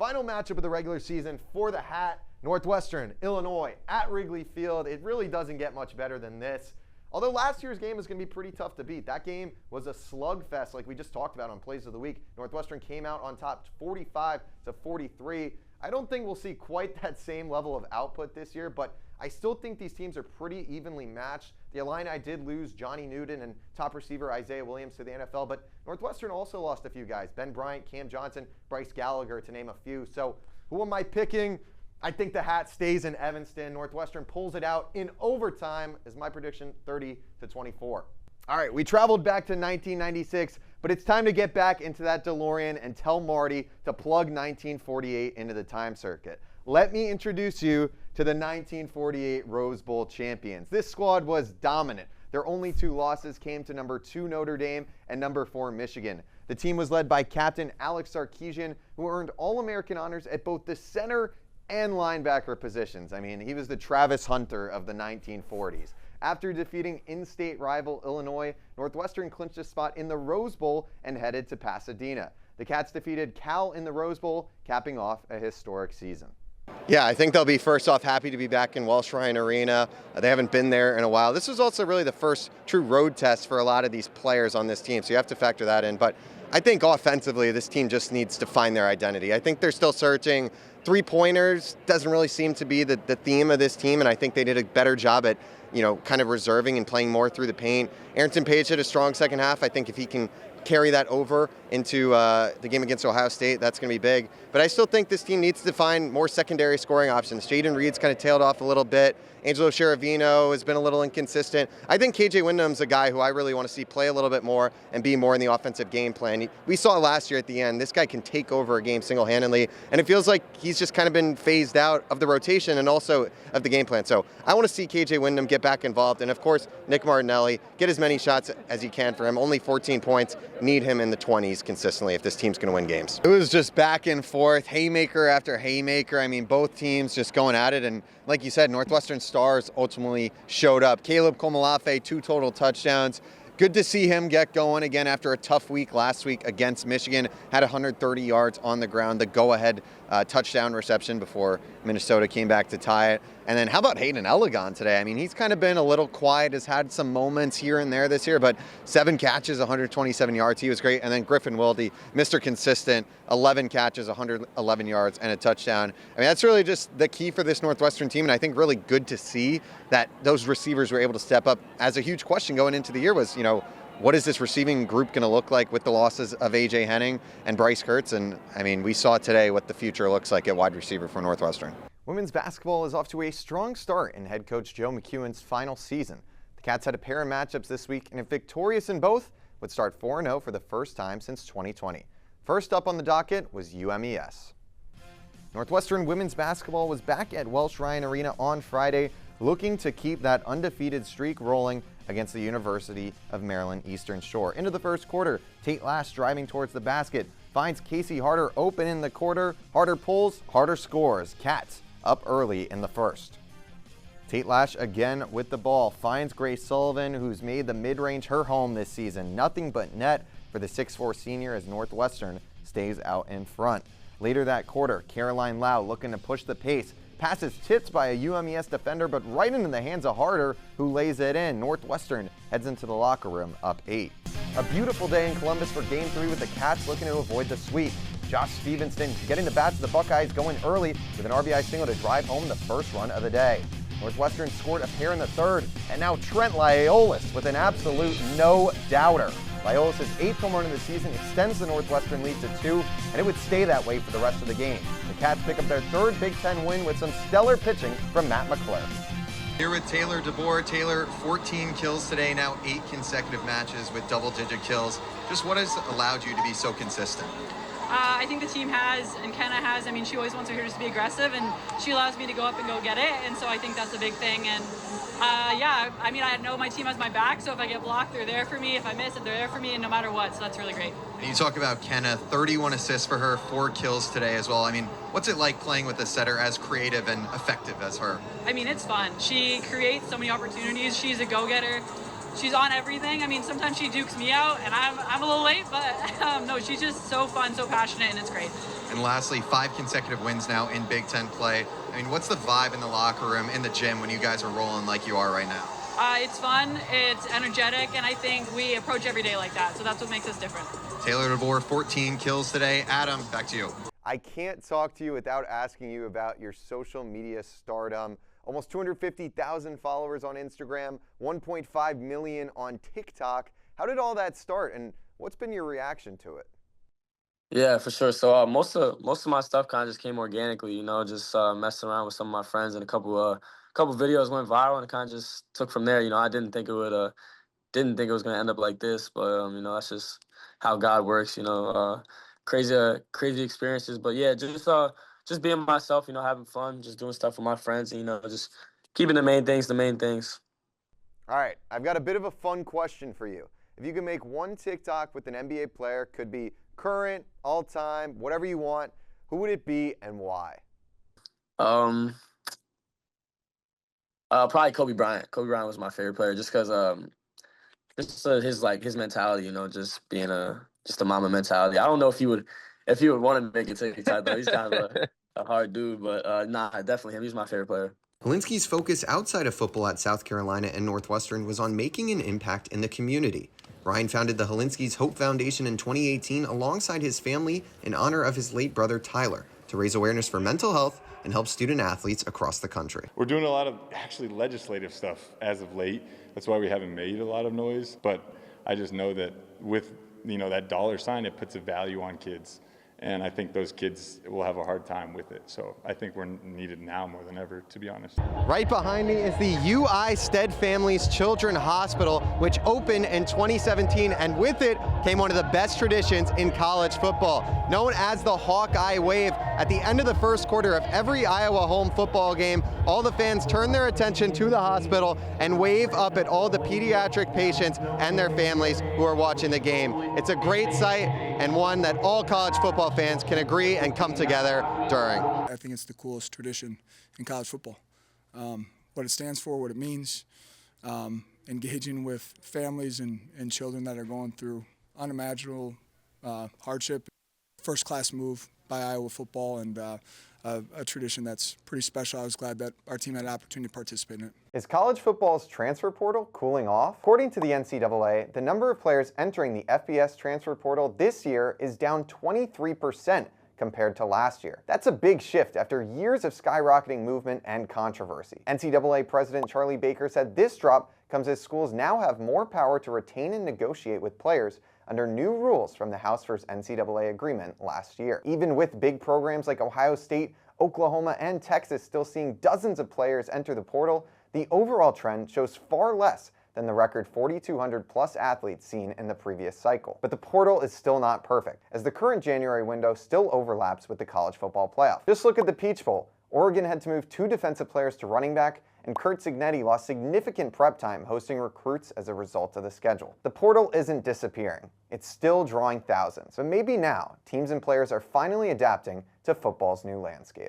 Final matchup of the regular season for the Hat, Northwestern, Illinois, at Wrigley Field. It really doesn't get much better than this. Although last year's game is going to be pretty tough to beat. That game was a slugfest like we just talked about on Plays of the Week. Northwestern came out on top 45-43. I don't think we'll see quite that same level of output this year, but I still think these teams are pretty evenly matched. The Illini did lose Johnny Newton and top receiver Isaiah Williams to the NFL, but Northwestern also lost a few guys. Ben Bryant, Cam Johnson, Bryce Gallagher, to name a few. So who am I picking? I think the Hat stays in Evanston. Northwestern pulls it out in overtime, is my prediction, 30-24. All right, we traveled back to 1996, but it's time to get back into that DeLorean and tell Marty to plug 1948 into the time circuit. Let me introduce you to the 1948 Rose Bowl champions. This squad was dominant. Their only two losses came to number 2 Notre Dame and number 4 Michigan. The team was led by Captain Alex Sarkisian, who earned All-American honors at both the center and linebacker positions. I mean, he was the Travis Hunter of the 1940s. After defeating in-state rival Illinois, Northwestern clinched a spot in the Rose Bowl and headed to Pasadena. The Cats defeated Cal in the Rose Bowl, capping off a historic season. Yeah, I think they'll be first off happy to be back in Welsh Ryan Arena. They haven't been there in a while. This was also really the first true road test for a lot of these players on this team, so you have to factor that in. But I think offensively, this team just needs to find their identity. I think they're still searching. Three-pointers doesn't really seem to be the theme of this team, and I think they did a better job at, kind of reserving and playing more through the paint. Aronson Page had a strong second half. I think if he can carry that over into the game against Ohio State, that's going to be big. But I still think this team needs to find more secondary scoring options. Jaden Reed's kind of tailed off a little bit. Angelo Cheravino has been a little inconsistent. I think KJ Wyndham's a guy who I really want to see play a little bit more and be more in the offensive game plan. We saw last year at the end, this guy can take over a game single-handedly, and it feels like he's just kind of been phased out of the rotation and also of the game plan. So I want to see KJ Wyndham get back involved, and of course, Nick Martinelli, get as many shots as you can for him. Only 14 points, need him in the 20s consistently if this team's going to win games. It was just back and forth, haymaker after haymaker. I mean, both teams just going at it, and like you said, Northwestern stars ultimately showed up. Caleb Komolafe, 2 total touchdowns. Good to see him get going again after a tough week last week against Michigan. Had 130 yards on the ground, the go-ahead touchdown reception before Minnesota came back to tie it. And then how about Hayden Elegon today? I mean, he's kind of been a little quiet, has had some moments here and there this year, but 7 catches, 127 yards. He was great. And then Griffin Wilde, Mr. Consistent, 11 catches, 111 yards, and a touchdown. I mean, that's really just the key for this Northwestern team, and I think really good to see that those receivers were able to step up. As a huge question going into the year was, what is this receiving group going to look like with the losses of A.J. Henning and Bryce Kurtz? And, I mean, we saw today what the future looks like at wide receiver for Northwestern. Women's basketball is off to a strong start in head coach Joe McEwen's final season. The Cats had a pair of matchups this week, and if victorious in both, would start 4-0 for the first time since 2020. First up on the docket was UMES. Northwestern women's basketball was back at Welsh Ryan Arena on Friday, looking to keep that undefeated streak rolling against the University of Maryland Eastern Shore. Into the first quarter, Tate Lash driving towards the basket, finds Casey Harder open in the quarter. Harder pulls, Harder scores. Cats up early in the first. Tate Lash again with the ball, finds Grace Sullivan, who's made the mid-range her home this season. Nothing but net for the 6'4 senior as Northwestern stays out in front. Later that quarter, Caroline Lau looking to push the pace. Passes tipped by a UMES defender, but right into the hands of Harder, who lays it in. Northwestern heads into the locker room up 8. A beautiful day in Columbus for Game 3 with the Cats looking to avoid the sweep. Josh Stevenson getting the bats of the Buckeyes going early with an RBI single to drive home the first run of the day. Northwestern scored a pair in the third, and now Trent Lyolis with an absolute no-doubter. Lyolis' 8th home run of the season extends the Northwestern lead to 2, and it would stay that way for the rest of the game. The Cats pick up their 3rd Big Ten win with some stellar pitching from Matt McClure. Here with Taylor DeBoer. Taylor, 14 kills today, now 8 consecutive matches with double-digit kills. Just what has allowed you to be so consistent? I think the team has, and Kenna has. I mean, she always wants her hitters to be aggressive, and she allows me to go up and go get it, and so I think that's a big thing. And yeah, I mean, I know my team has my back, so if I get blocked, they're there for me. If I miss it, they're there for me, and no matter what, so that's really great. And you talk about Kenna, 31 assists for her, 4 kills today as well. I mean, what's it like playing with a setter as creative and effective as her? I mean, it's fun. She creates so many opportunities. She's a go-getter. she's on everything. I mean, sometimes she dukes me out, and I'm a little late, but no, she's just so fun, so passionate, and it's great. And lastly, 5 consecutive wins now in Big Ten play. I mean, what's the vibe in the locker room, in the gym, when you guys are rolling like you are right now? It's fun, it's energetic, and I think we approach every day like that, so that's what makes us different. Taylor DeBoer, 14 kills today. Adam, back to you. I can't talk to you without asking you about your social media stardom. Almost 250,000 followers on Instagram, 1.5 million on TikTok. How did all that start, and what's been your reaction to it? Yeah, for sure. So most of my stuff kind of just came organically, just messing around with some of my friends, and a couple videos went viral, and it kind of just took from there. I didn't think it was going to end up like this, but that's just how God works. Crazy experiences, but yeah, just being myself, having fun, just doing stuff with my friends, and just keeping the main things. All right, I've got a bit of a fun question for you. If you could make one TikTok with an NBA player, could be current, all-time, whatever you want, who would it be and why? Probably Kobe Bryant. Kobe Bryant was my favorite player, just because his mentality, just being just a mama mentality. I don't know if he would want to make it TikTok though. He's kind of a hard dude, but definitely him. He's my favorite player. Hilinski's focus outside of football at South Carolina and Northwestern was on making an impact in the community. Ryan founded the Hilinski's Hope Foundation in 2018 alongside his family in honor of his late brother Tyler to raise awareness for mental health and help student athletes across the country. We're doing a lot of actually legislative stuff as of late. That's why we haven't made a lot of noise, but I just know that with that dollar sign, it puts a value on kids. And I think those kids will have a hard time with it. So I think we're needed now more than ever, to be honest. Right behind me is the UI Stead Families Children's Hospital, which opened in 2017, and with it came one of the best traditions in college football, known as the Hawkeye Wave. At the end of the first quarter of every Iowa home football game, all the fans turn their attention to the hospital and wave up at all the pediatric patients and their families who are watching the game. It's a great sight and one that all college football fans can agree and come together during. I think it's the coolest tradition in college football. What it stands for, what it means, engaging with families and children that are going through unimaginable hardship. First-class move by Iowa football, and a tradition that's pretty special. I was glad that our team had an opportunity to participate in it. Is college football's transfer portal cooling off? According to the NCAA, the number of players entering the FBS transfer portal this year is down 23% compared to last year. That's a big shift after years of skyrocketing movement and controversy. NCAA President Charlie Baker said this drop comes as schools now have more power to retain and negotiate with players under new rules from the House vs. NCAA agreement last year. Even with big programs like Ohio State, Oklahoma, and Texas still seeing dozens of players enter the portal, the overall trend shows far less than the record 4,200 plus athletes seen in the previous cycle. But the portal is still not perfect, as the current January window still overlaps with the college football playoff. Just look at the Peach Bowl. Oregon had to move 2 defensive players to running back, and Kurt Cignetti lost significant prep time hosting recruits as a result of the schedule. The portal isn't disappearing. It's still drawing thousands. But maybe now, teams and players are finally adapting to football's new landscape.